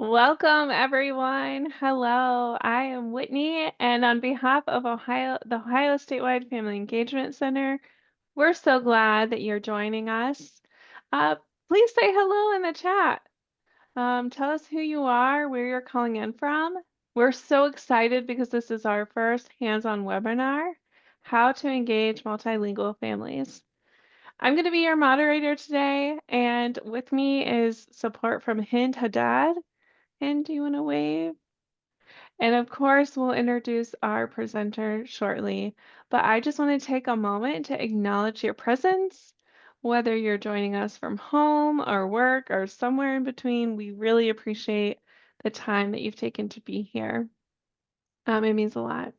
Welcome, everyone. Hello, I am Whitney, and on behalf of the Ohio Statewide Family Engagement Center, we're so glad that you're joining us. Uh, Please say hello in the chat. Tell us who you are, where you're calling in from. We're so excited because this is our first hands-on webinar, How to Engage Multilingual Families. I'm going to be your moderator today, and with me is support from Hind Haddad. And do you want to wave? And of course, we'll introduce our presenter shortly. But I just want to take a moment to acknowledge your presence. Whether you're joining us from home or work or somewhere in between, we really appreciate the time that you've taken to be here. It means a lot.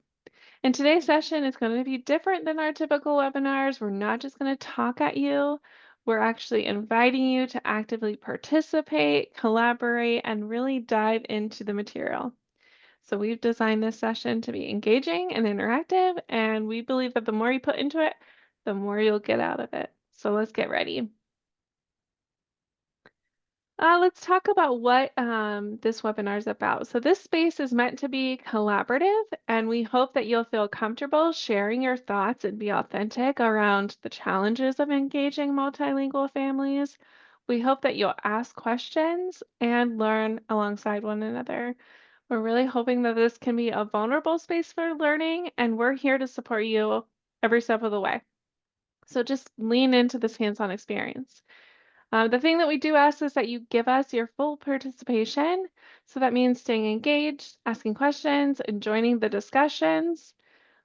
And today's session is going to be different than our typical webinars. We're not just going to talk at you. We're actually inviting you to actively participate, collaborate, and really dive into the material. So we've designed this session to be engaging and interactive, and we believe that the more you put into it, the more you'll get out of it. So let's get ready. Let's talk about what this webinar is about. So this space is meant to be collaborative, and we hope that you'll feel comfortable sharing your thoughts and be authentic around the challenges of engaging multilingual families. We hope that you'll ask questions and learn alongside one another. We're really hoping that this can be a vulnerable space for learning, and we're here to support you every step of the way. So just lean into this hands-on experience. The thing that we do ask is that you give us your full participation. So that means staying engaged, asking questions, and joining the discussions.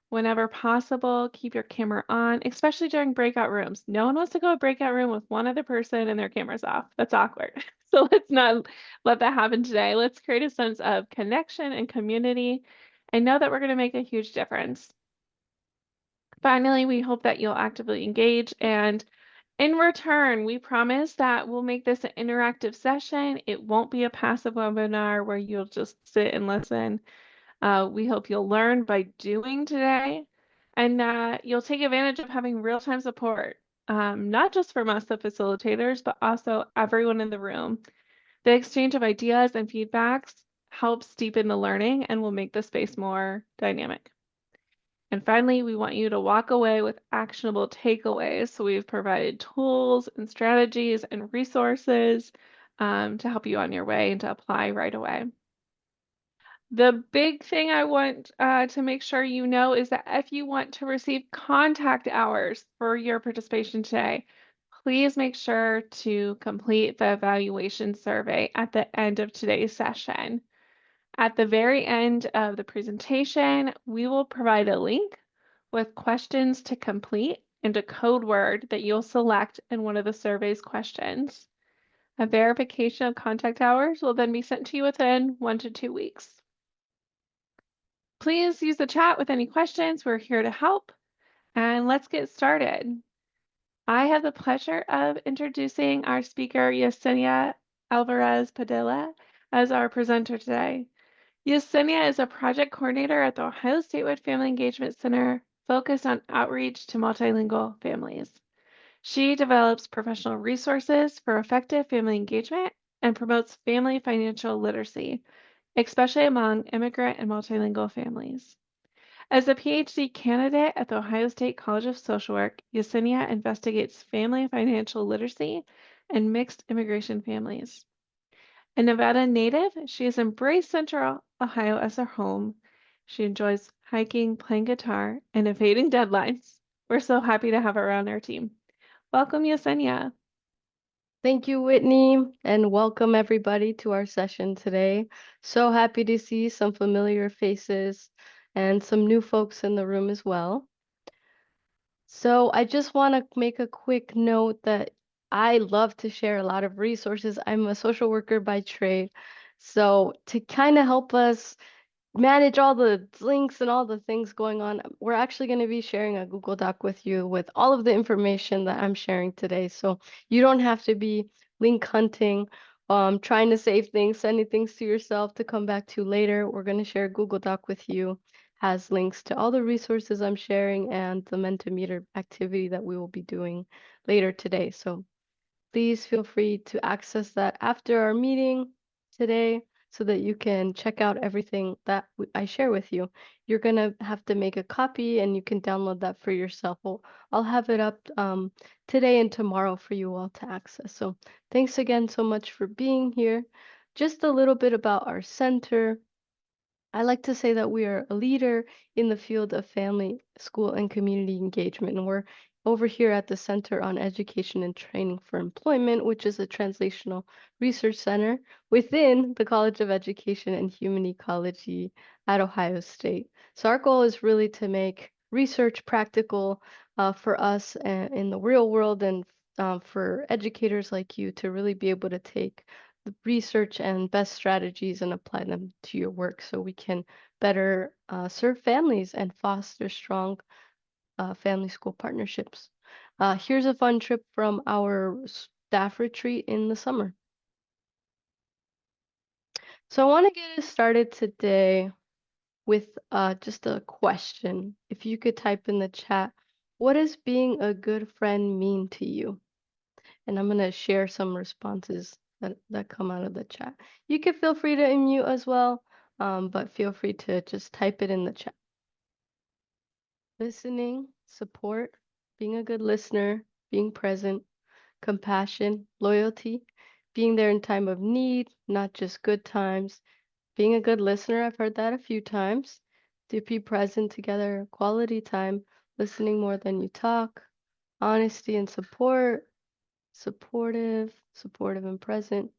Whenever possible, keep your camera on, especially during breakout rooms. No one wants to go to a breakout room with one other person and their camera's off. That's awkward. So let's not let that happen today. Let's create a sense of connection and community and know that we're going to make a huge difference. Finally, we hope that you'll actively engage, and in return, we promise that we'll make this an interactive session. It won't be a passive webinar where you'll just sit and listen. We hope you'll learn by doing today, and that you'll take advantage of having real-time support, not just from us, the facilitators, but also everyone in the room. The exchange of ideas and feedbacks helps deepen the learning and will make the space more dynamic. And finally, we want you to walk away with actionable takeaways. So we've provided tools and strategies and resources to help you on your way and to apply right away. The big thing I want to make sure you know is that if you want to receive contact hours for your participation today, please make sure to complete the evaluation survey at the end of today's session. At the very end of the presentation, we will provide a link with questions to complete and a code word that you'll select in one of the survey's questions. A verification of contact hours will then be sent to you within 1 to 2 weeks. Please use the chat with any questions. We're here to help. And let's get started. I have the pleasure of introducing our speaker, Yesenia Alvarez Padilla, as our presenter today. Yesenia is a project coordinator at the Ohio Statewide Family Engagement Center focused on outreach to multilingual families. She develops professional resources for effective family engagement and promotes family financial literacy, especially among immigrant and multilingual families. As a PhD candidate at the Ohio State College of Social Work, Yesenia investigates family financial literacy and mixed immigration families. A Nevada native, she has embraced Central Ohio as her home. She enjoys hiking, playing guitar, and evading deadlines. We're so happy to have her on our team. Welcome, Yesenia. Thank you, Whitney, and welcome everybody to our session today. So happy to see some familiar faces and some new folks in the room as well. So I just want to make a quick note that I love to share a lot of resources. I'm a social worker by trade. So to kind of help us manage all the links and all the things going on, we're actually going to be sharing a Google Doc with you with all of the information that I'm sharing today. So you don't have to be link hunting, trying to save things, sending things to yourself to come back to later. We're going to share a Google Doc with you, has links to all the resources I'm sharing and the Mentimeter activity that we will be doing later today. So please feel free to access that after our meeting today. so that you can check out everything that I share with you. You're gonna have to make a copy and you can download that for yourself. I'll have it up today and tomorrow for you all to access. So thanks again so much for being here. Just a little bit about our center. I like to say that we are a leader in the field of family, school, and community engagement. And we're over here at the Center on Education and Training for Employment, which is a translational research center within the College of Education and Human Ecology at Ohio State. So our goal is really to make research practical for us in the real world and for educators like you to really be able to take the research and best strategies and apply them to your work so we can better serve families and foster strong family school partnerships. Here's a fun trip from our staff retreat in the summer. So I want to get us started today with just a question. If you could type in the chat, what does being a good friend mean to you? And I'm going to share some responses that come out of the chat. You can feel free to unmute as well, but feel free to just type it in the chat. Listening, support, being a good listener, being present, compassion, loyalty, being there in time of need, not just good times, being a good listener. I've heard that a few times. To be present together, quality time, listening more than you talk, honesty and support, supportive and present.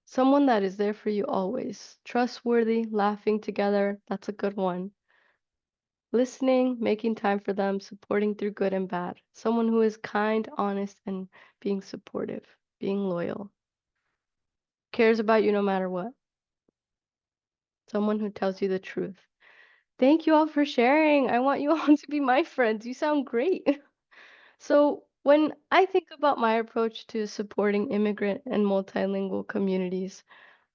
Someone that is there for you always. Trustworthy, laughing together, that's a good one. Listening, making time for them, supporting through good and bad. Someone who is kind, honest, and being supportive, being loyal. Cares about you no matter what. Someone who tells you the truth. Thank you all for sharing. I want you all to be my friends. You sound great. So, when I think about my approach to supporting immigrant and multilingual communities,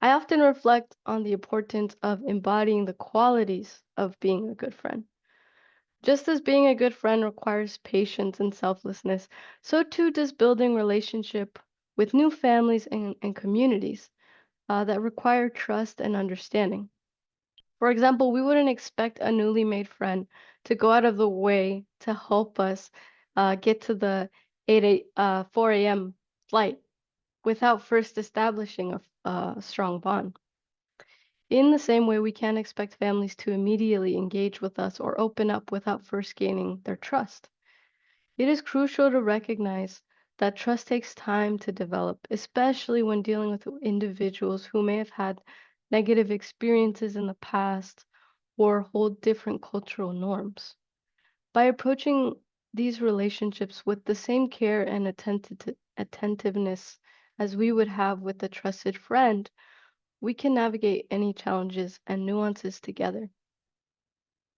I often reflect on the importance of embodying the qualities of being a good friend. Just as being a good friend requires patience and selflessness, so too does building relationship with new families and communities that require trust and understanding. For example, we wouldn't expect a newly made friend to go out of the way to help us get to the 4 a.m. flight without first establishing a strong bond. In the same way, we can't expect families to immediately engage with us or open up without first gaining their trust. It is crucial to recognize that trust takes time to develop, especially when dealing with individuals who may have had negative experiences in the past or hold different cultural norms. By approaching these relationships with the same care and attentiveness as we would have with a trusted friend, we can navigate any challenges and nuances together.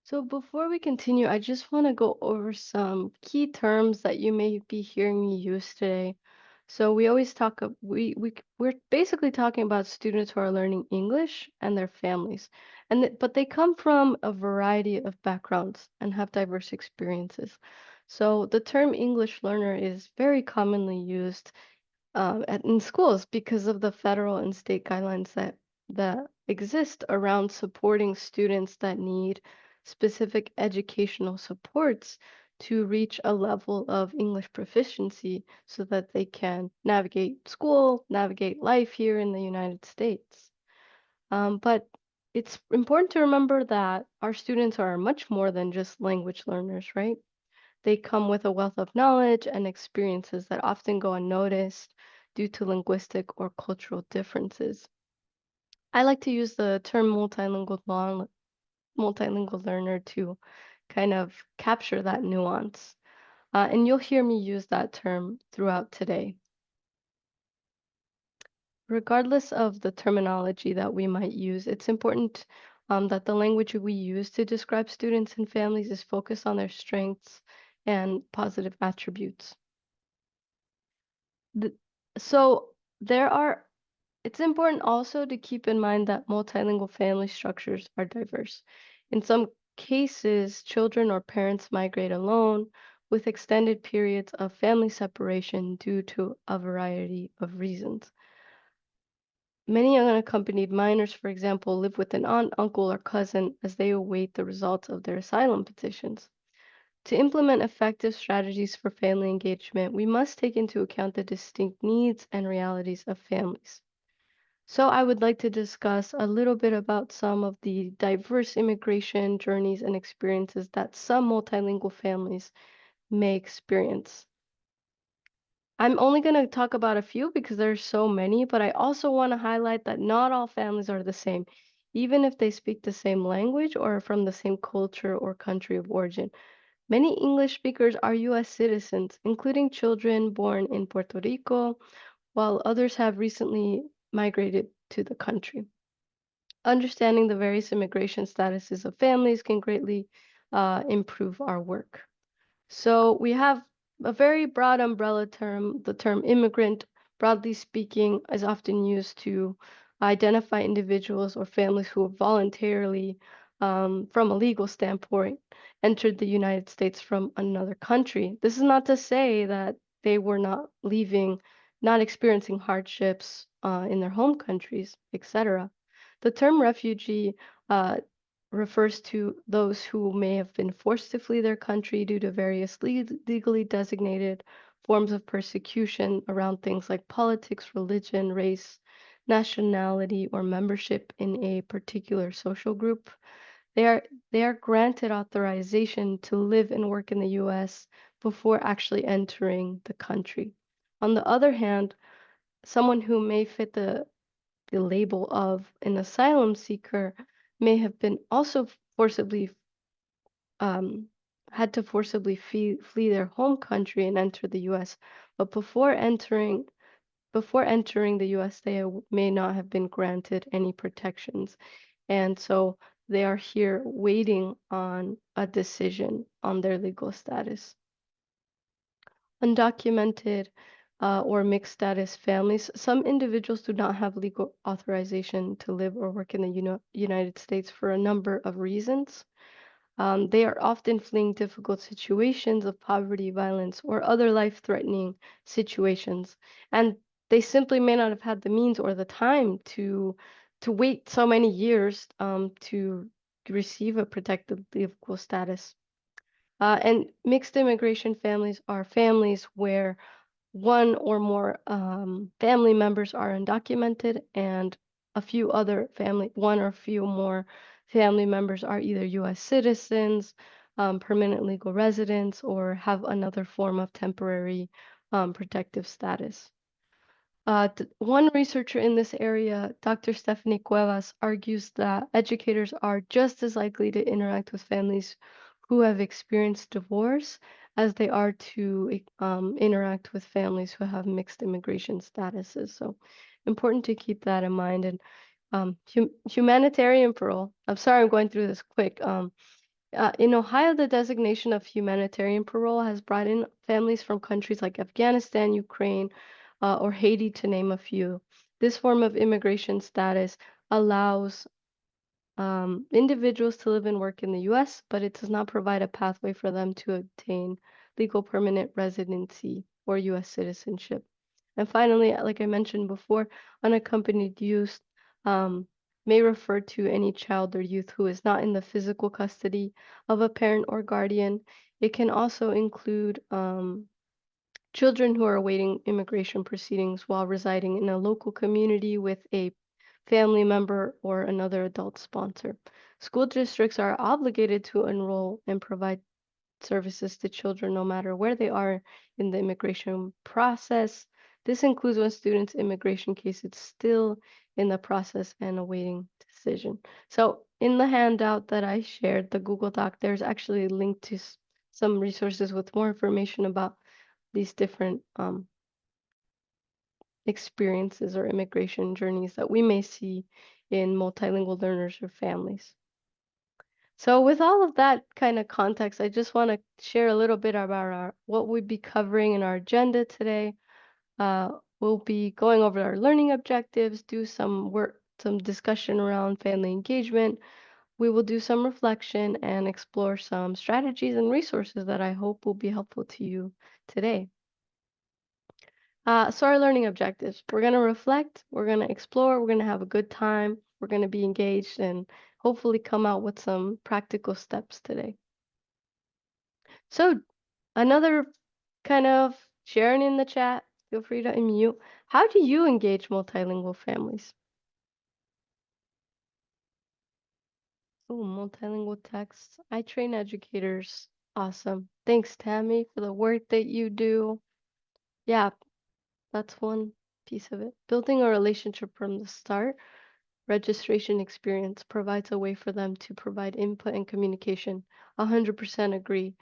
So before we continue, I just want to go over some key terms that you may be hearing me use today. So we always talk, we're basically talking about students who are learning English and their families, but they come from a variety of backgrounds and have diverse experiences. So the term English learner is very commonly used in schools because of the federal and state guidelines that exist around supporting students that need specific educational supports to reach a level of English proficiency so that they can navigate school, navigate life here in the United States. But it's important to remember that our students are much more than just language learners, right? They come with a wealth of knowledge and experiences that often go unnoticed due to linguistic or cultural differences. I like to use the term multilingual learner to kind of capture that nuance. And you'll hear me use that term throughout today. Regardless of the terminology that we might use, it's important that the language we use to describe students and families is focused on their strengths and positive attributes. The, so there are, it's important also to keep in mind that multilingual family structures are diverse. In some cases, children or parents migrate alone with extended periods of family separation due to a variety of reasons. Many unaccompanied minors, for example, live with an aunt, uncle, or cousin as they await the results of their asylum petitions. To implement effective strategies for family engagement, we must take into account the distinct needs and realities of families. So, I would like to discuss a little bit about some of the diverse immigration journeys and experiences that some multilingual families may experience. I'm only going to talk about a few because there's so many, but I also want to highlight that not all families are the same, even if they speak the same language or are from the same culture or country of origin. Many English speakers are US citizens, including children born in Puerto Rico, while others have recently migrated to the country. Understanding the various immigration statuses of families can greatly improve our work. So we have a very broad umbrella term. The term immigrant, broadly speaking, is often used to identify individuals or families who have voluntarily, from a legal standpoint, entered the United States from another country. This is not to say that they were not leaving, not experiencing hardships in their home countries, etc. The term refugee uh, refers to those who may have been forced to flee their country due to various legally designated forms of persecution around things like politics, religion, race, nationality, or membership in a particular social group. They are they are granted authorization to live and work in the US before actually entering the country. On the other hand, someone who may fit the label of an asylum seeker may have been also forcibly um, had to forcibly flee their home country and enter the U.S. But before entering the U.S., they may not have been granted any protections, and so they are here waiting on a decision on their legal status. Undocumented or mixed status families, some individuals do not have legal authorization to live or work in the United States for a number of reasons. They are often fleeing difficult situations of poverty, violence, or other life-threatening situations, and they simply may not have had the means or the time to wait so many years to receive a protected legal status. And mixed immigration families are families where one or more family members are undocumented, and one or few more family members are either U.S. citizens, permanent legal residents, or have another form of temporary protective status. One researcher in this area, Dr. Stephanie Cuevas, argues that educators are just as likely to interact with families who have experienced divorce as they are to interact with families who have mixed immigration statuses. So important to keep that in mind. And humanitarian parole. I'm sorry I'm going through this quick. In Ohio, the designation of humanitarian parole has brought in families from countries like Afghanistan, Ukraine, or Haiti, to name a few. This form of immigration status allows individuals to live and work in the US, but it does not provide a pathway for them to obtain legal permanent residency or US citizenship. And finally, like I mentioned before, unaccompanied youth um, may refer to any child or youth who is not in the physical custody of a parent or guardian. It can also include children who are awaiting immigration proceedings while residing in a local community with a family member or another adult sponsor. School districts are obligated to enroll and provide services to children no matter where they are in the immigration process. This includes when students' immigration case is still in the process and awaiting decision. So in the handout that I shared, the Google Doc, there's actually a link to some resources with more information about these different experiences or immigration journeys that we may see in multilingual learners or families. So with all of that kind of context, I just want to share a little bit about what we'll be covering in our agenda today. We'll be going over our learning objectives, do some work, some discussion around family engagement. We will do some reflection and explore some strategies and resources that I hope will be helpful to you today. So our learning objectives, we're going to reflect, we're going to explore, we're going to have a good time, we're going to be engaged and hopefully come out with some practical steps today. So another kind of sharing in the chat, feel free to unmute. How do you engage multilingual families? Oh, multilingual texts. I train educators. Awesome. Thanks, Tammy, for the work that you do. Yeah, that's one piece of it. Building a relationship from the start. Registration experience provides a way for them to provide input and communication. 100% agree.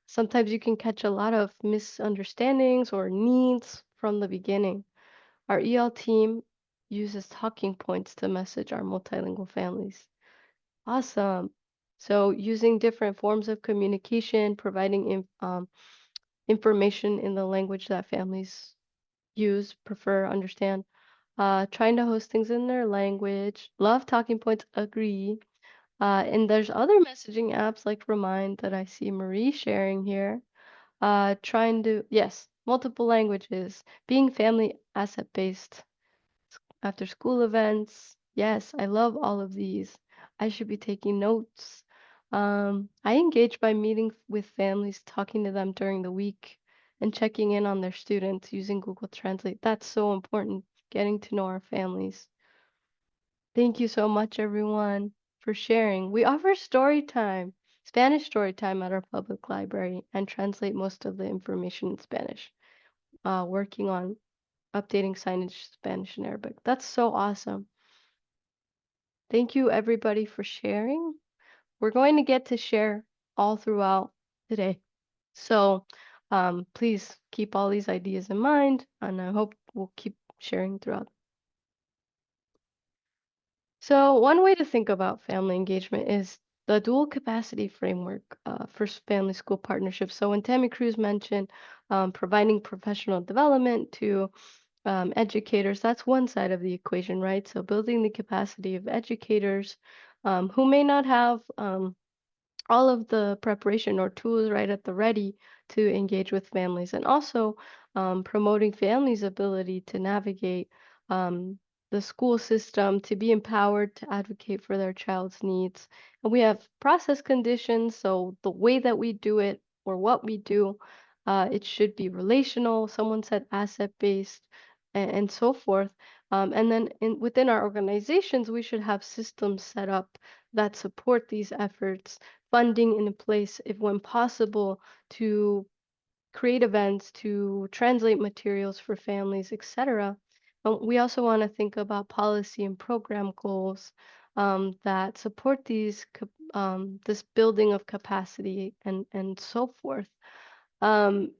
Sometimes you can catch a lot of misunderstandings or needs from the beginning. Our EL team uses talking points to message our multilingual families. Awesome. So using different forms of communication, providing information in the language that families use, prefer, understand. Trying to host things in their language. Love talking points, agree. And there's other messaging apps like Remind that I see Marie sharing here. Trying to, yes, multiple languages. Being family asset based. After school events. Yes, I love all of these. I should be taking notes. I engage by meeting with families, talking to them during the week, and checking in on their students using Google Translate. That's so important, getting to know our families. Thank you so much, everyone, for sharing. We offer story time, Spanish story time at our public library, and translate most of the information in Spanish, working on updating signage Spanish and Arabic. That's so awesome. Thank you, everybody, for sharing. We're going to get to share all throughout today. So please keep all these ideas in mind, and I hope we'll keep sharing throughout. So one way to think about family engagement is the dual capacity framework for family school partnerships. So when Tammy Cruz mentioned providing professional development to educators, that's one side of the equation, right? So building the capacity of educators who may not have all of the preparation or tools right at the ready to engage with families, and also promoting families' ability to navigate um, the school system, to be empowered to advocate for their child's needs. And we have process conditions, so the way that we do it or what we do, it should be relational. Someone said asset-based, and so forth. And then within our organizations, we should have systems set up that support these efforts, funding in place if when possible to create events, to translate materials for families, etc. We also want to think about policy and program goals that support this building of capacity and so forth. Um,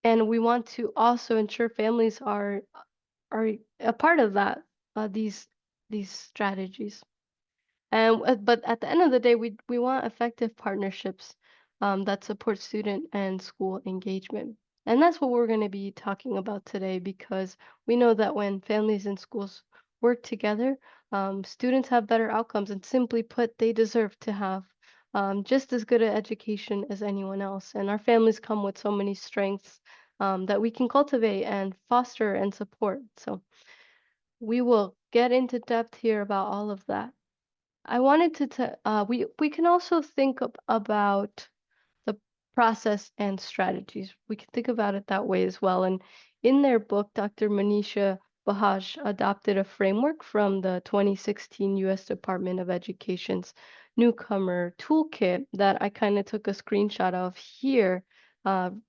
and we want to also ensure families are a part of that, these strategies. And but at the end of the day, we want effective partnerships that support student and school engagement. And that's what we're going to be talking about today, because we know that when families and schools work together, students have better outcomes, and simply put, they deserve to have just as good an education as anyone else. And our families come with so many strengths that we can cultivate and foster and support. So we will get into depth here about all of that. I wanted we can also think about the process and strategies. We can think about it that way as well. And in their book, Dr. Manisha Bahaj adopted a framework from the 2016 U.S. Department of Education's newcomer toolkit that I kind of took a screenshot of here.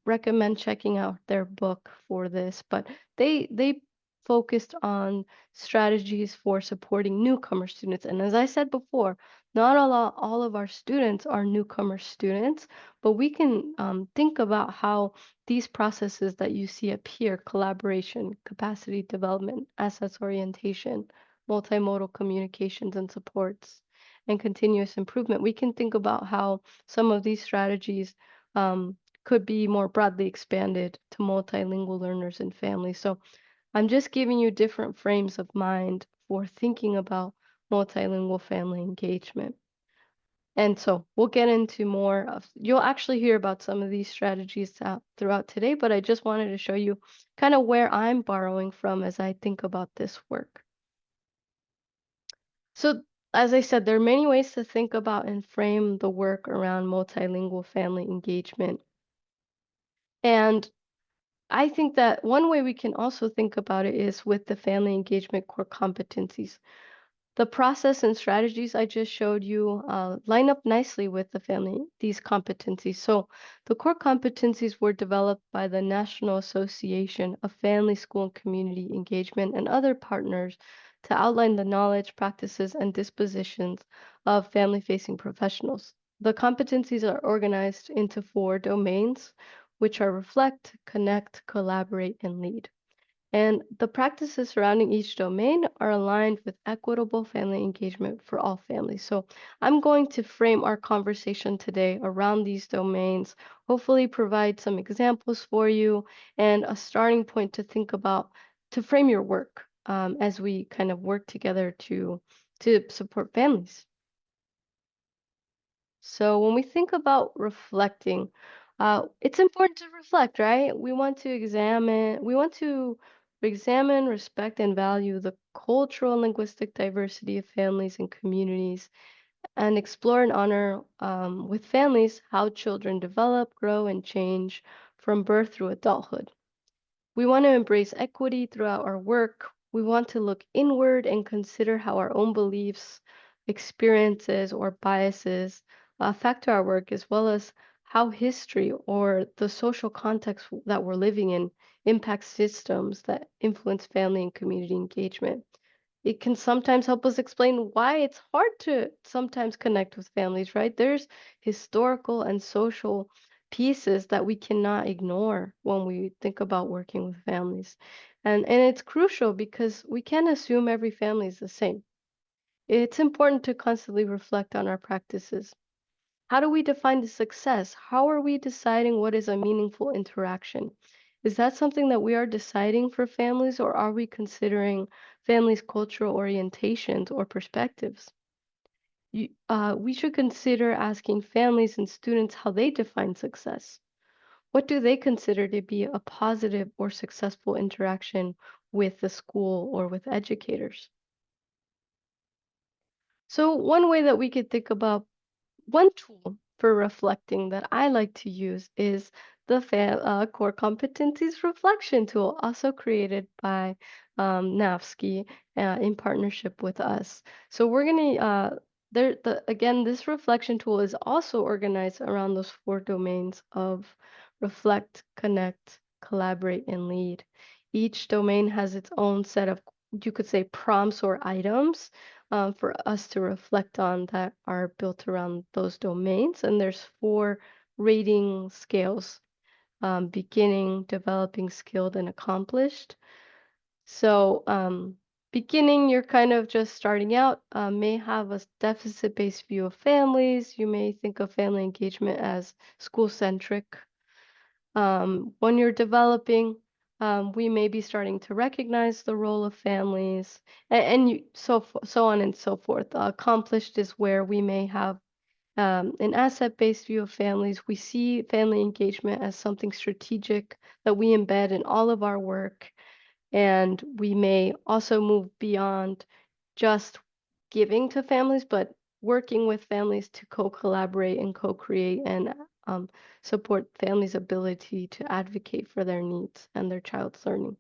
Recommend checking out their book for this, but they focused on strategies for supporting newcomer students. And as I said before, not all of our students are newcomer students, but we can think about how these processes that you see up here, collaboration, capacity development, assets orientation, multimodal communications and supports, and continuous improvement, we can think about how some of these strategies could be more broadly expanded to multilingual learners and families. So I'm just giving you different frames of mind for thinking about multilingual family engagement. And so we'll get into more of, you'll actually hear about some of these strategies throughout today, but I just wanted to show you kind of where I'm borrowing from as I think about this work. So, as I said, there are many ways to think about and frame the work around multilingual family engagement. And I think that one way we can also think about it is with the family engagement core competencies. The process and strategies I just showed you line up nicely with these competencies. So the core competencies were developed by the National Association of Family, School, and Community Engagement and other partners to outline the knowledge, practices, and dispositions of family-facing professionals. The competencies are organized into 4 domains, which are reflect, connect, collaborate, and lead. And the practices surrounding each domain are aligned with equitable family engagement for all families. So I'm going to frame our conversation today around these domains, hopefully provide some examples for you and a starting point to think about to frame your work as we kind of work together to support families. So when we think about reflecting, it's important to reflect, right? We want to examine, respect, and value the cultural and linguistic diversity of families and communities, and explore and honor with families how children develop, grow, and change from birth through adulthood. We want to embrace equity throughout our work. We want to look inward and consider how our own beliefs, experiences, or biases affect our work, as well as how history or the social context that we're living in impacts systems that influence family and community engagement. It can sometimes help us explain why it's hard to sometimes connect with families, right? There's historical and social pieces that we cannot ignore when we think about working with families. And it's crucial because we can't assume every family is the same. It's important to constantly reflect on our practices. How do we define the success? How are we deciding what is a meaningful interaction? Is that something that we are deciding for families, or are we considering families' cultural orientations or perspectives? We should consider asking families and students how they define success. What do they consider to be a positive or successful interaction with the school or with educators? So, one way that we could think about one tool for reflecting that I like to use is the Core Competencies Reflection tool, also created by NAFSKI in partnership with us. So we're gonna again, this reflection tool is also organized around those 4 domains of reflect, connect, collaborate, and lead. Each domain has its own set of, you could say, prompts or items for us to reflect on that are built around those domains. And there's 4 rating scales, beginning, developing, skilled, and accomplished. So beginning, you're kind of just starting out, may have a deficit-based view of families. You may think of family engagement as school-centric. When you're developing, we may be starting to recognize the role of families, so on and so forth. Accomplished is where we may have an asset-based view of families. We see family engagement as something strategic that we embed in all of our work, and we may also move beyond just giving to families, but working with families to co-collaborate and co-create and um, support families' ability to advocate for their needs and their child's learning.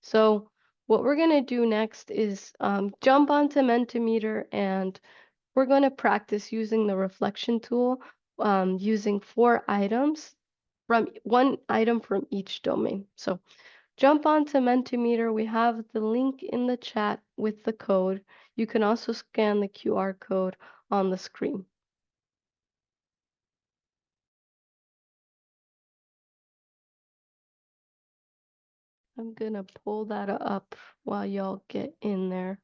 So what we're going to do next is jump onto Mentimeter, and we're going to practice using the reflection tool, using 4 items from one item from each domain. So jump onto Mentimeter. We have the link in the chat with the code. You can also scan the QR code on the screen. I'm gonna pull that up while y'all get in there.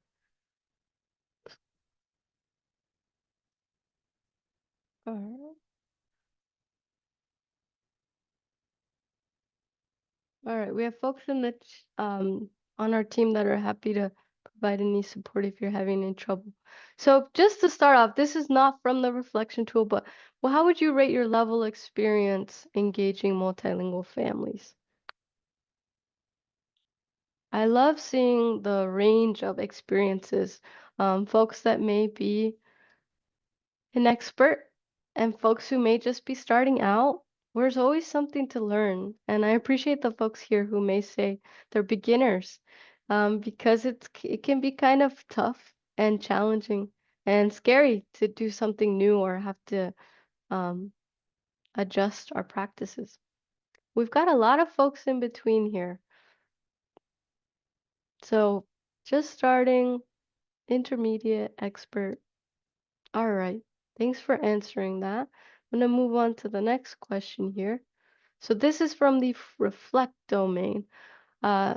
All right. All right. We have folks on our team that are happy to provide any support if you're having any trouble. So just to start off, this is not from the reflection tool, but well, how would you rate your level of experience engaging multilingual families? I love seeing the range of experiences, folks that may be an expert and folks who may just be starting out. There's always something to learn, and I appreciate the folks here who may say they're beginners, because it can be kind of tough and challenging and scary to do something new or have to um, adjust our practices. We've got a lot of folks in between here, so just starting, intermediate, expert. All right. Thanks for answering that. I'm going to move on to the next question here. So this is from the reflect domain. Uh,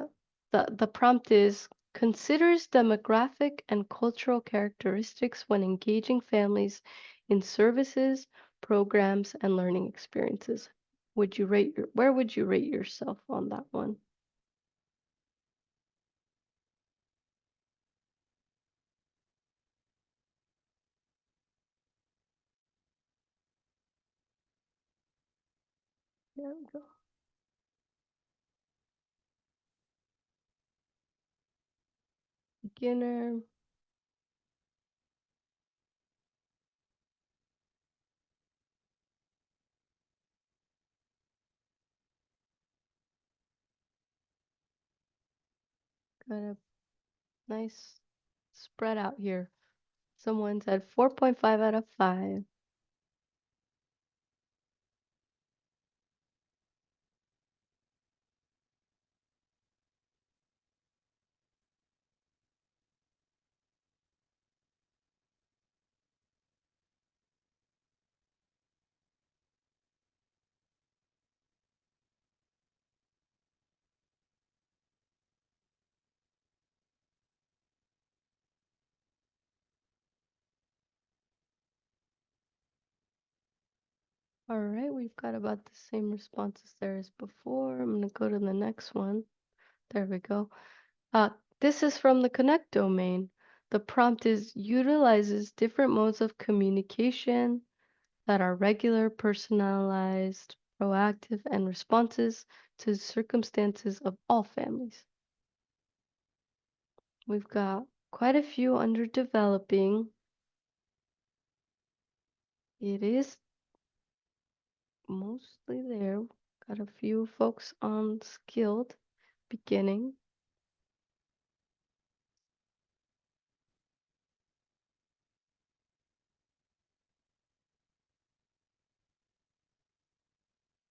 the prompt is considers demographic and cultural characteristics when engaging families in services, programs, and learning experiences. Where would you rate yourself on that one? There we go. Beginner. Got a nice spread out here. Someone said 4.5 out of 5. All right, we've got about the same responses there as before. I'm going to go to the next one. There we go. This is from the connect domain. The prompt is utilizes different modes of communication that are regular, personalized, proactive, and responses to circumstances of all families. We've got quite a few under developing. It is mostly there. Got a few folks on skilled beginning.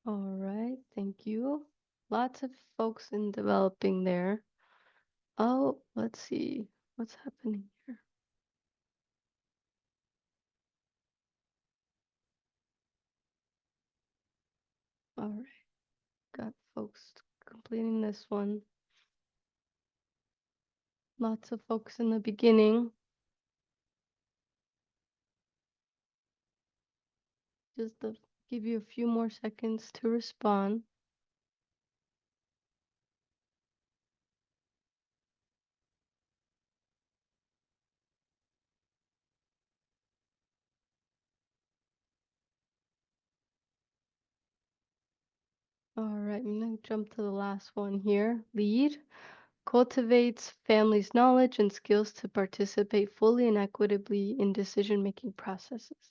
All right, thank you. Lots of folks in developing there. Oh, let's see what's happening here. All right, got folks completing this one. Lots of folks in the beginning. Just to give you a few more seconds to respond. All right, I'm gonna jump to the last one here. Lead cultivates families' knowledge and skills to participate fully and equitably in decision-making processes.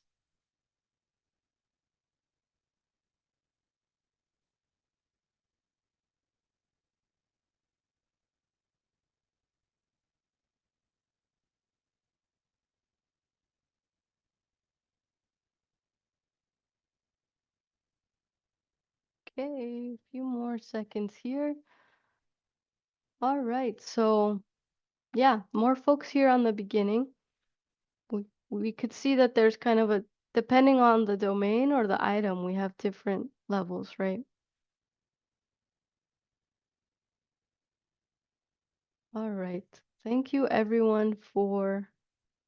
Okay, a few more seconds here. All right, so yeah, more folks here on the beginning. We could see that there's kind of a, depending on the domain or the item, we have different levels, right? All right, thank you everyone for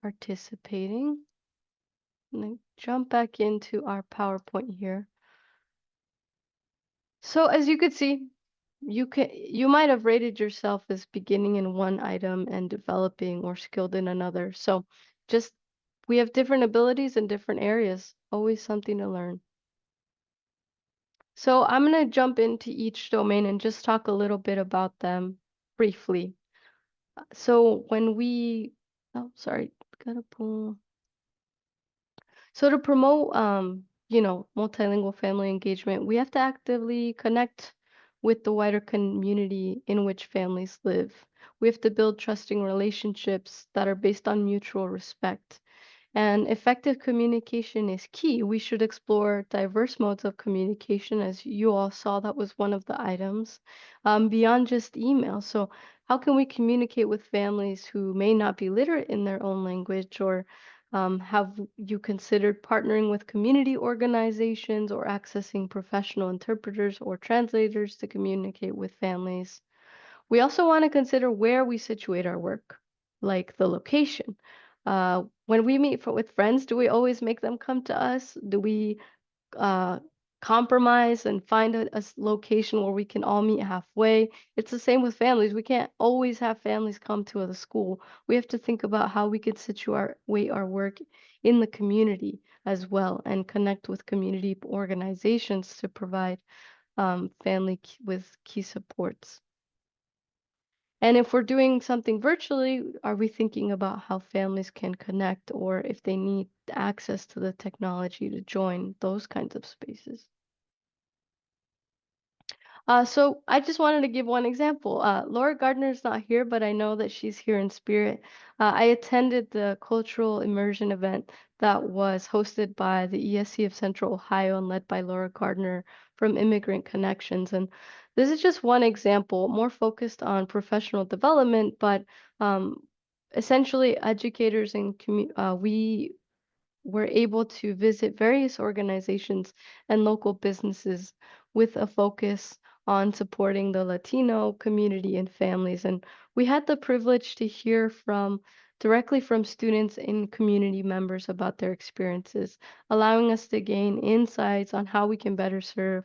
participating. I'm gonna jump back into our PowerPoint here. So as you could see, you might have rated yourself as beginning in one item and developing or skilled in another. So just we have different abilities in different areas. Always something to learn. So I'm going to jump into each domain and just talk a little bit about them briefly. So when we, oh, sorry, gotta pull. So to promote, multilingual family engagement, we have to actively connect with the wider community in which families live. We have to build trusting relationships that are based on mutual respect. And effective communication is key. We should explore diverse modes of communication. As you all saw, that was one of the items, beyond just email. So, how can we communicate with families who may not be literate in their own language? Or have you considered partnering with community organizations or accessing professional interpreters or translators to communicate with families? We also want to consider where we situate our work, like the location. When we meet with friends, do we always make them come to us? Do we uh, compromise and find a location where we can all meet halfway? It's the same with families. We can't always have families come to the school. We have to think about how we could situate our work in the community as well and connect with community organizations to provide with key supports. And if we're doing something virtually, are we thinking about how families can connect or if they need access to the technology to join those kinds of spaces? So I just wanted to give one example. Laura Gardner's not here, but I know that she's here in spirit. I attended the cultural immersion event that was hosted by the ESC of Central Ohio and led by Laura Gardner from Immigrant Connections. And this is just one example, more focused on professional development, but um, essentially educators and we were able to visit various organizations and local businesses with a focus on supporting the Latino community and families. And we had the privilege to hear directly from students and community members about their experiences, allowing us to gain insights on how we can better serve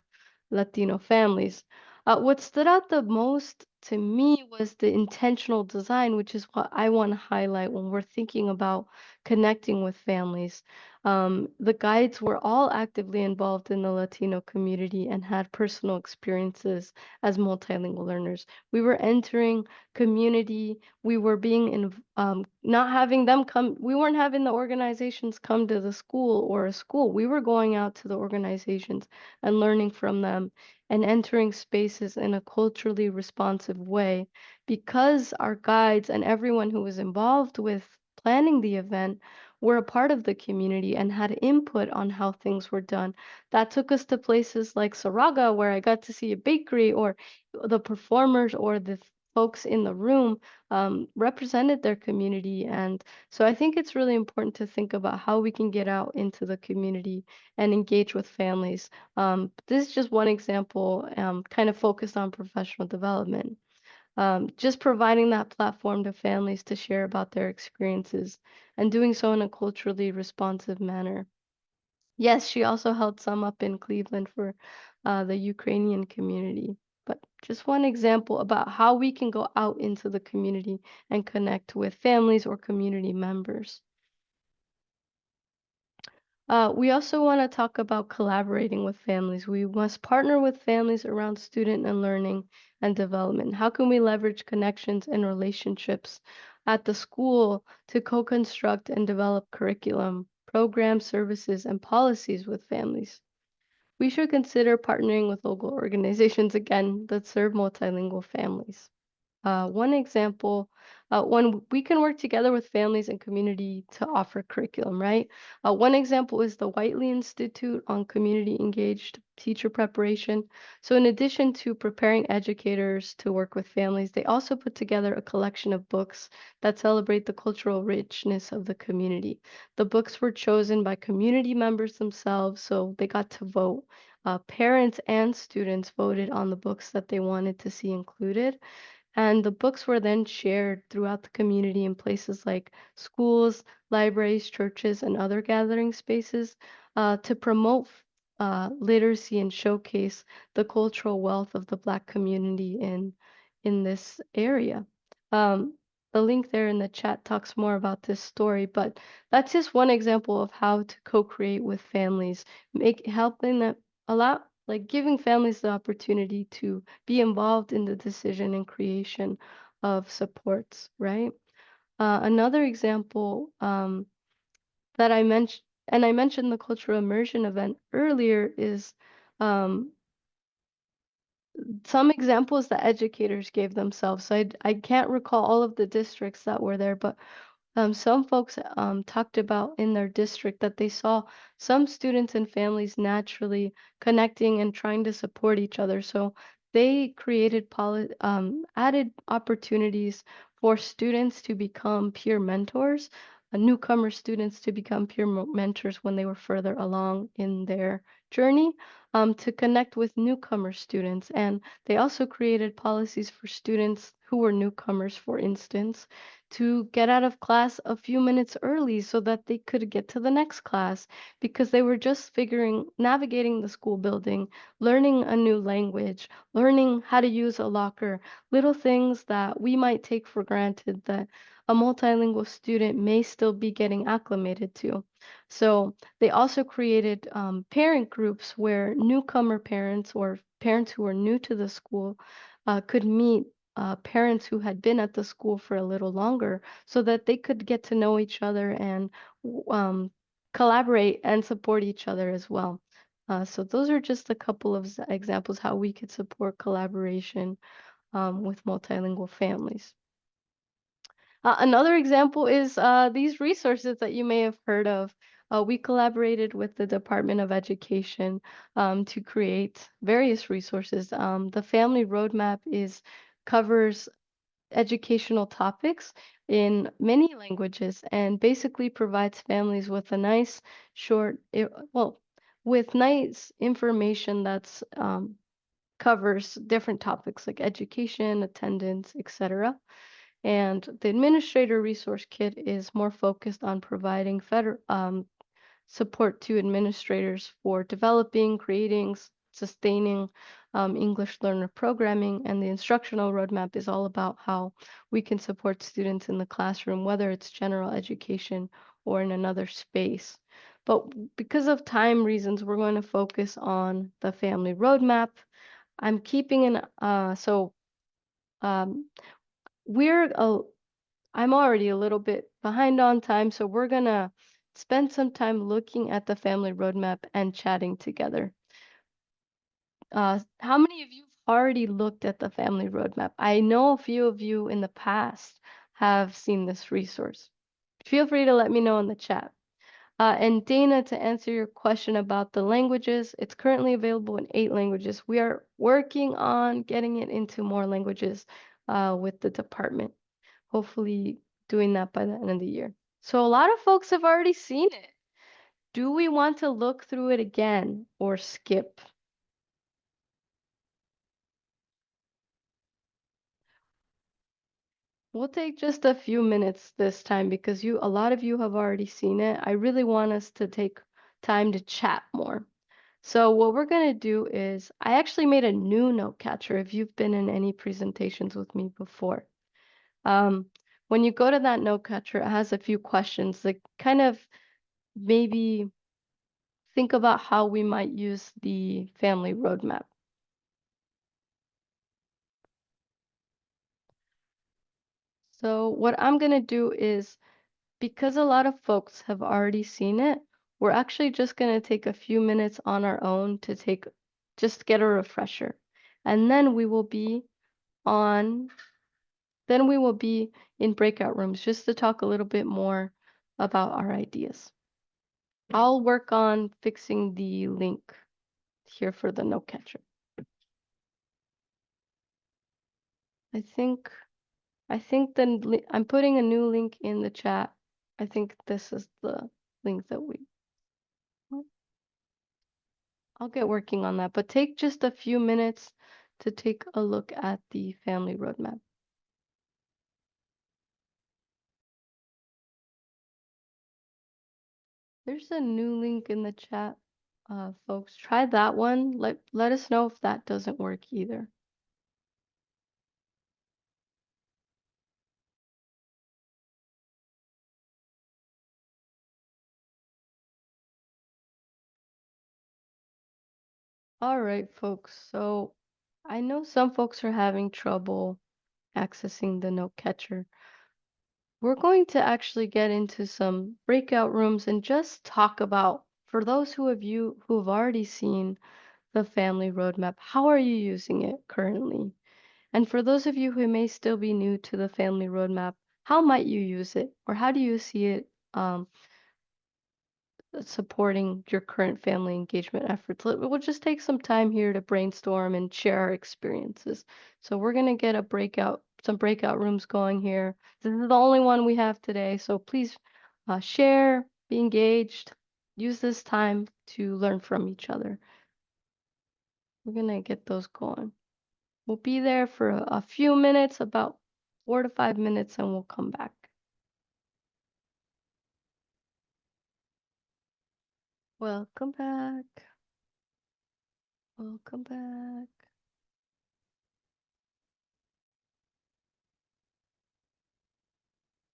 Latino families. What stood out the most to me was the intentional design, which is what I want to highlight when we're thinking about connecting with families. The guides were all actively involved in the Latino community and had personal experiences as multilingual learners. We were entering community. We were not having them come. We weren't having the organizations come to the school or a school. We were going out to the organizations and learning from them and entering spaces in a culturally responsive way because our guides and everyone who was involved with planning the event were a part of the community and had input on how things were done. That took us to places like Saraga, where I got to see a bakery, or the performers or the folks in the room represented their community. And so I think it's really important to think about how we can get out into the community and engage with families. This is just one example, kind of focused on professional development. Just providing that platform to families to share about their experiences and doing so in a culturally responsive manner. Yes, she also held some up in Cleveland for the Ukrainian community. But just one example about how we can go out into the community and connect with families or community members. We also want to talk about collaborating with families. We must partner with families around student and learning and development. How can we leverage connections and relationships at the school to co-construct and develop curriculum, programs, services, and policies with families? We should consider partnering with local organizations again that serve multilingual families. One example, when we can work together with families and community to offer curriculum, right? One example is the Whiteley Institute on Community Engaged Teacher Preparation. So in addition to preparing educators to work with families, they also put together a collection of books that celebrate the cultural richness of the community. The books were chosen by community members themselves, so they got to vote. Parents and students voted on the books that they wanted to see included. And the books were then shared throughout the community in places like schools, libraries, churches, and other gathering spaces to promote literacy and showcase the cultural wealth of the Black community in this area. Um, the link there in the chat talks more about this story, but that's just one example of how to co-create with families, helping them allow like giving families the opportunity to be involved in the decision and creation of supports, right? Another example that I mentioned the cultural immersion event earlier, is um, some examples that educators gave themselves. So I can't recall all of the districts that were there, but some folks talked about in their district that they saw some students and families naturally connecting and trying to support each other. So they created added opportunities for students to become peer mentors, newcomer students to become mentors when they were further along in their journey, to connect with newcomer students. And they also created policies for students who were newcomers, for instance, to get out of class a few minutes early so that they could get to the next class, because they were just navigating the school building, learning a new language, learning how to use a locker, little things that we might take for granted that a multilingual student may still be getting acclimated to. So they also created parent groups where newcomer parents or parents who are new to the school could meet parents who had been at the school for a little longer, so that they could get to know each other and collaborate and support each other as well. So those are just a couple of examples how we could support collaboration with multilingual families. Another example is these resources that you may have heard of. We collaborated with the Department of Education to create various resources. The Family Roadmap covers educational topics in many languages and basically provides families with a nice with nice information that's covers different topics like education, attendance, etc. And the Administrator Resource Kit is more focused on providing support to administrators for developing, creating, sustaining English learner programming. And the instructional roadmap is all about how we can support students in the classroom, whether it's general education or in another space. But because of time reasons, we're going to focus on the family roadmap. I'm keeping um, we're I'm already a little bit behind on time, so we're gonna spend some time looking at the family roadmap and chatting together. How many of you have already looked at the family roadmap? I know a few of you in the past have seen this resource. Feel free to let me know in the chat. And Dana, to answer your question about the languages, it's currently available in 8 languages. We are working on getting it into more languages with the department. Hopefully doing that by the end of the year. So a lot of folks have already seen it. Do we want to look through it again or skip? We'll take just a few minutes this time because a lot of you have already seen it. I really want us to take time to chat more. So what we're going to do is, I actually made a new note catcher if you've been in any presentations with me before. When you go to that note catcher, it has a few questions that kind of maybe think about how we might use the family roadmap. So what I'm going to do is, because a lot of folks have already seen it, we're actually just going to take a few minutes on our own to just get a refresher. And then then we will be in breakout rooms just to talk a little bit more about our ideas. I'll work on fixing the link here for the note catcher. I think I'm putting a new link in the chat. I think this is the link that I'll get working on that, but take just a few minutes to take a look at the family roadmap. There's a new link in the chat. folks. Try that one. Let us know if that doesn't work either. All right, folks. So I know some folks are having trouble accessing the note catcher. We're going to actually get into some breakout rooms and just talk about, for those who have already seen the family roadmap, how are you using it currently? And for those of you who may still be new to the family roadmap, how might you use it, or how do you see it supporting your current family engagement efforts? We'll just take some time here to brainstorm and share our experiences. So we're gonna get some breakout rooms going here. This is the only one we have today, so please share, be engaged, use this time to learn from each other. We're gonna get those going. We'll be there for a few minutes, about 4 to 5 minutes, and we'll come back. Welcome back. Welcome back.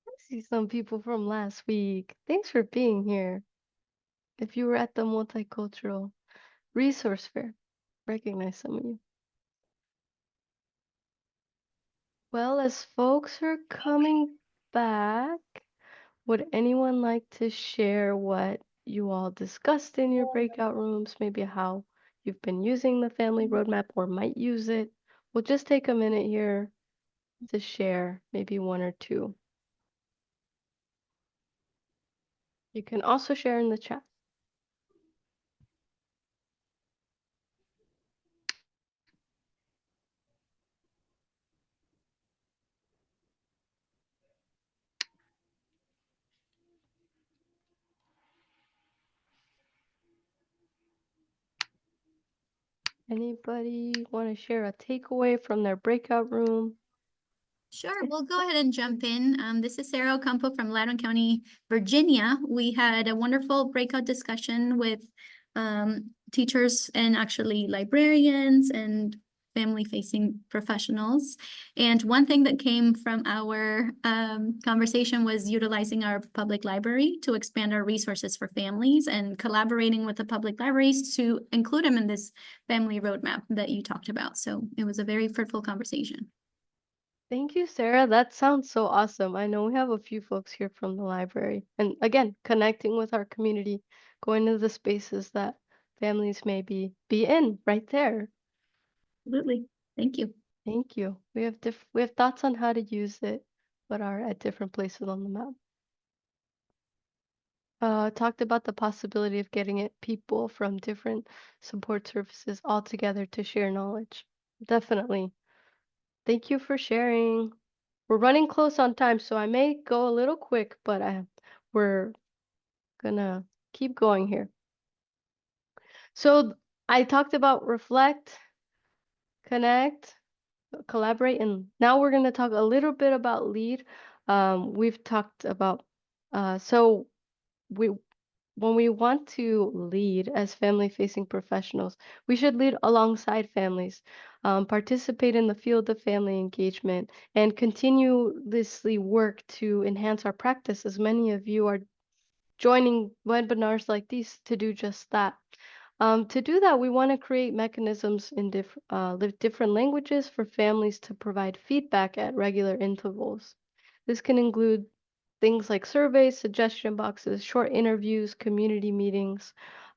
I see some people from last week. Thanks for being here. If you were at the Multicultural Resource Fair, recognize some of you. Well, as folks are coming back, would anyone like to share what you all discussed in your breakout rooms? Maybe how you've been using the family roadmap or might use it? We'll just take a minute here to share, maybe one or two. You can also share in the chat. Anybody want to share a takeaway from their breakout room? Sure, we'll go ahead and jump in. This is Sarah Ocampo from Loudoun County, Virginia. We had a wonderful breakout discussion with teachers and actually librarians and family-facing professionals. And one thing that came from our conversation was utilizing our public library to expand our resources for families and collaborating with the public libraries to include them in this family roadmap that you talked about. So it was a very fruitful conversation. Thank you, Sarah. That sounds so awesome. I know we have a few folks here from the library. And again, connecting with our community, going to the spaces that families may be in right there. Absolutely. Thank you. Thank you. We have thoughts on how to use it, but are at different places on the map. Talked about the possibility of getting it people from different support services all together to share knowledge. Definitely. Thank you for sharing. We're running close on time, so I may go a little quick, but we're gonna keep going here. So I talked about reflect, connect, collaborate, and now we're gonna talk a little bit about lead. We've talked about so we when we want to lead as family-facing professionals, we should lead alongside families, participate in the field of family engagement, and continuously work to enhance our practice, as many of you are joining webinars like these to do just that. To do that, we want to create mechanisms in different languages for families to provide feedback at regular intervals. This can include things like surveys, suggestion boxes, short interviews, community meetings,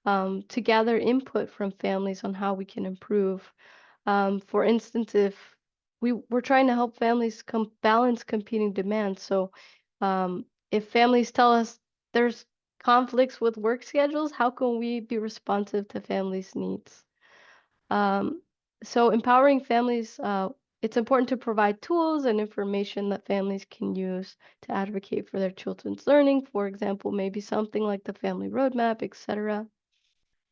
to gather input from families on how we can improve. For instance, if we're trying to help families balance competing demands, so if families tell us there's conflicts with work schedules, how can we be responsive to families' needs? Um, so empowering families, it's important to provide tools and information that families can use to advocate for their children's learning. For example, maybe something like the family roadmap, etc.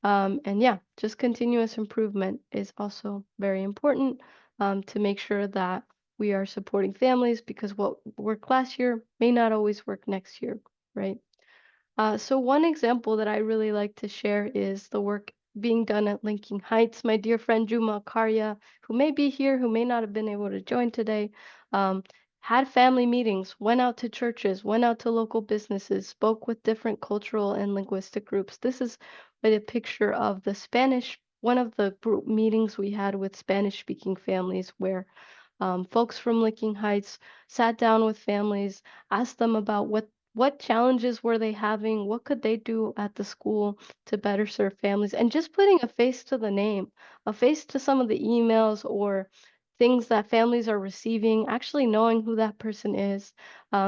And yeah, just continuous improvement is also very important to make sure that we are supporting families, because what worked last year may not always work next year, right? So one example that I really like to share is the work being done at Linking Heights. My dear friend Juma Karya, who may be here, who may not have been able to join today, had family meetings, went out to churches, went out to local businesses, spoke with different cultural and linguistic groups. This is a picture of the Spanish, one of the group meetings we had with Spanish-speaking families where folks from Licking Heights sat down with families, asked them about what challenges were they having, what could they do at the school to better serve families, and just putting a face to the name, a face to some of the emails or things that families are receiving, actually knowing who that person is.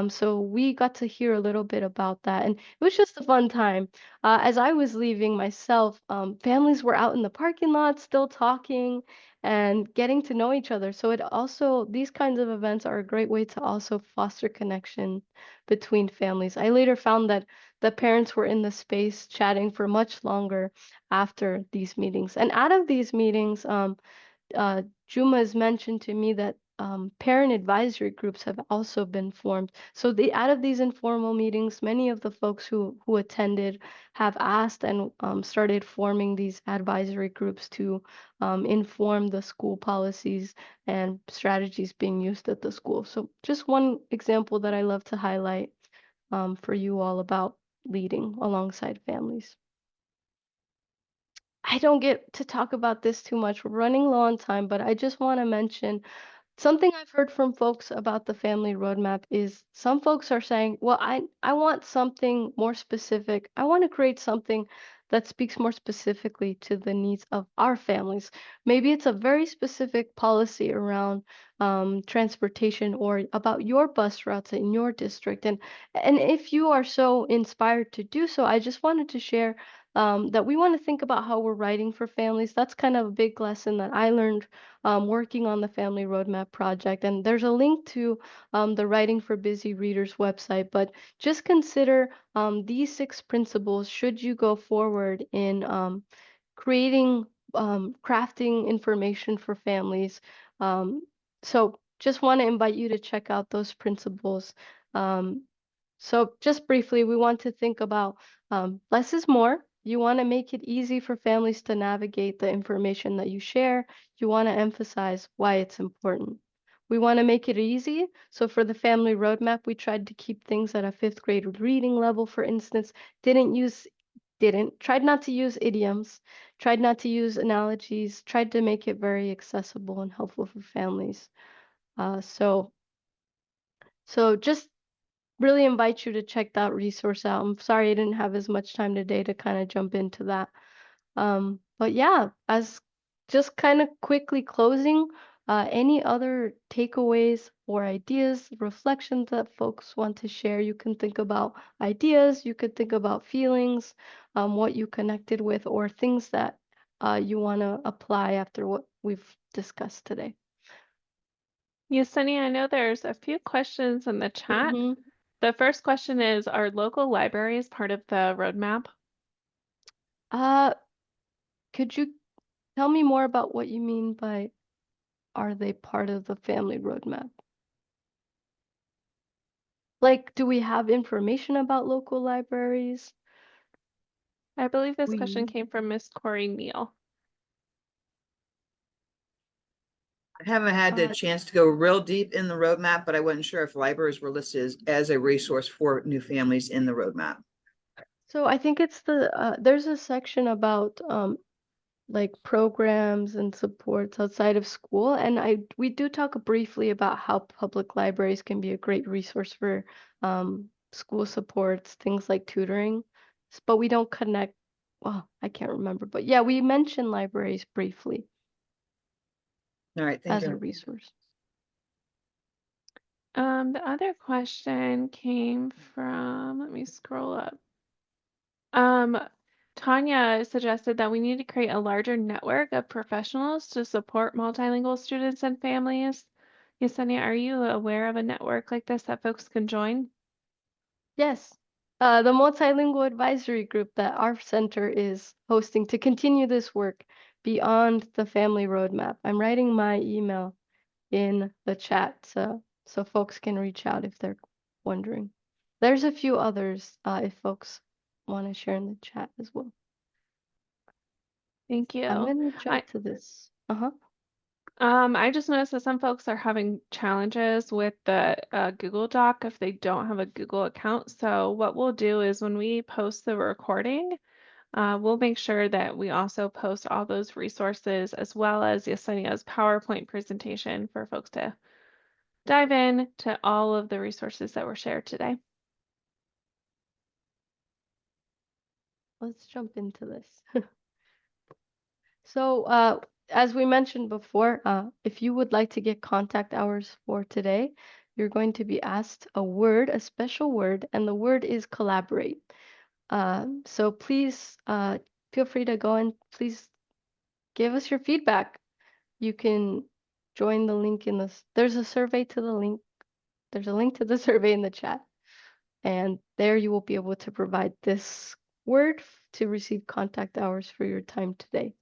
So we got to hear a little bit about that, and it was just a fun time. As I was leaving myself, families were out in the parking lot still talking and getting to know each other. So it also, these kinds of events are a great way to also foster connection between families. I later found that the parents were in the space chatting for much longer after these meetings. And out of these meetings, Juma has mentioned to me that parent advisory groups have also been formed. So out of these informal meetings, many of the folks who attended have asked and started forming these advisory groups to inform the school policies and strategies being used at the school. So just one example that I love to highlight for you all about leading alongside families. I don't get to talk about this too much. We're running low on time, but I just want to mention something I've heard from folks about the family roadmap is some folks are saying, well, I want something more specific. I want to create something that speaks more specifically to the needs of our families. Maybe it's a very specific policy around transportation or about your bus routes in your district. And if you are so inspired to do so, I just wanted to share that we want to think about how we're writing for families. That's kind of a big lesson that I learned working on the Family Roadmap project. And there's a link to the Writing for Busy Readers website, but just consider these 6 principles should you go forward in creating, crafting information for families. So just want to invite you to check out those principles. Um, so just briefly, we want to think about less is more. You want to make it easy for families to navigate the information that you share. You want to emphasize why it's important. We want to make it easy. So for the family roadmap, we tried to keep things at a 5th grade reading level, for instance. Tried not to use idioms, tried not to use analogies, tried to make it very accessible and helpful for families. So just really invite you to check that resource out. I'm sorry I didn't have as much time today to kind of jump into that. But yeah, as just kind of quickly closing, any other takeaways or ideas, reflections that folks want to share? You can think about ideas, you could think about feelings, what you connected with, or things that you want to apply after what we've discussed today. Yesenia, I know there's a few questions in the chat. The first question is, are local libraries part of the roadmap? Could you tell me more about what you mean by are they part of the family roadmap? Like, do we have information about local libraries? I believe this question We came from Miss Corey Neal. I haven't had the chance to go real deep in the roadmap, but I wasn't sure if libraries were listed as a resource for new families in the roadmap. So I think it's there's a section about like programs and supports outside of school, and we do talk briefly about how public libraries can be a great resource for school supports, things like tutoring, but we don't connect. Well, I can't remember, but yeah, we mentioned libraries briefly All right, thank as a you. resource. The other question came from, let me scroll up. Tanya suggested that we need to create a larger network of professionals to support multilingual students and families. Yesenia, are you aware of a network like this that folks can join? Yes, the multilingual advisory group that our center is hosting to continue this work beyond the family roadmap. I'm writing my email in the chat so folks can reach out if they're wondering. There's a few others if folks want to share in the chat as well. Thank you. I'm gonna I jump to this. Uh-huh. I just noticed that some folks are having challenges with the Google Doc if they don't have a Google account. So what we'll do is when we post the recording, we'll make sure that we also post all those resources as well as Yesenia's PowerPoint presentation for folks to dive in to all of the resources that were shared today. Let's jump into this. So, as we mentioned before, if you would like to get contact hours for today, you're going to be asked a word, a special word, and the word is collaborate. So please feel free to go and please give us your feedback. You can join the link in this. There's a survey to the link. There's a link to the survey in the chat. And there you will be able to provide this word to receive contact hours for your time today.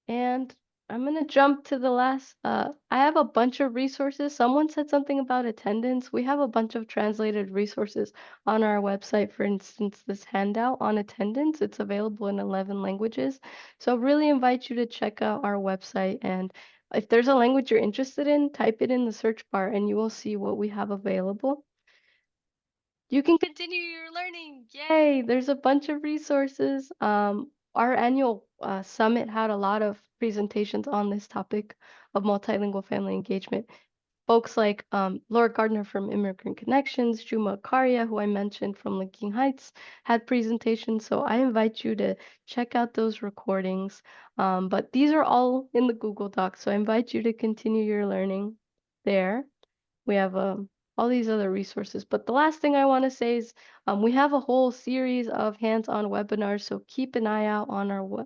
And I'm going to jump to the last. I have a bunch of resources. Someone said something about attendance. We have a bunch of translated resources on our website. For instance, this handout on attendance, it's available in 11 languages. So really invite you to check out our website. And if there's a language you're interested in, type it in the search bar and you will see what we have available. You can continue your learning. Yay! There's a bunch of resources. Our annual summit had a lot of presentations on this topic of multilingual family engagement. Folks like Laura Gardner from Immigrant Connections, Juma Akaria, who I mentioned from Linking Heights, had presentations. So I invite you to check out those recordings. But these are all in the Google Docs. So I invite you to continue your learning there. We have all these other resources. But the last thing I want to say is we have a whole series of hands-on webinars, so keep an eye out on our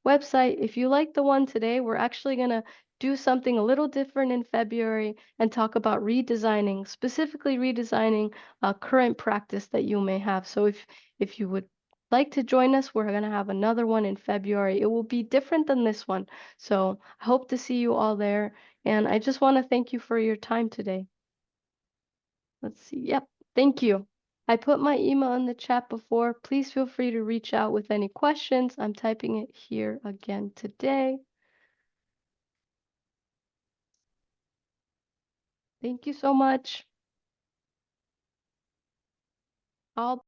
website. If you like the one today, we're actually going to do something a little different in February and talk about redesigning, specifically redesigning a current practice that you may have. So if you would like to join us, we're going to have another one in February. It will be different than this one. So I hope to see you all there. And I just want to thank you for your time today. Let's see. Yep. Thank you. I put my email in the chat before. Please feel free to reach out with any questions. I'm typing it here again today. Thank you so much. I'll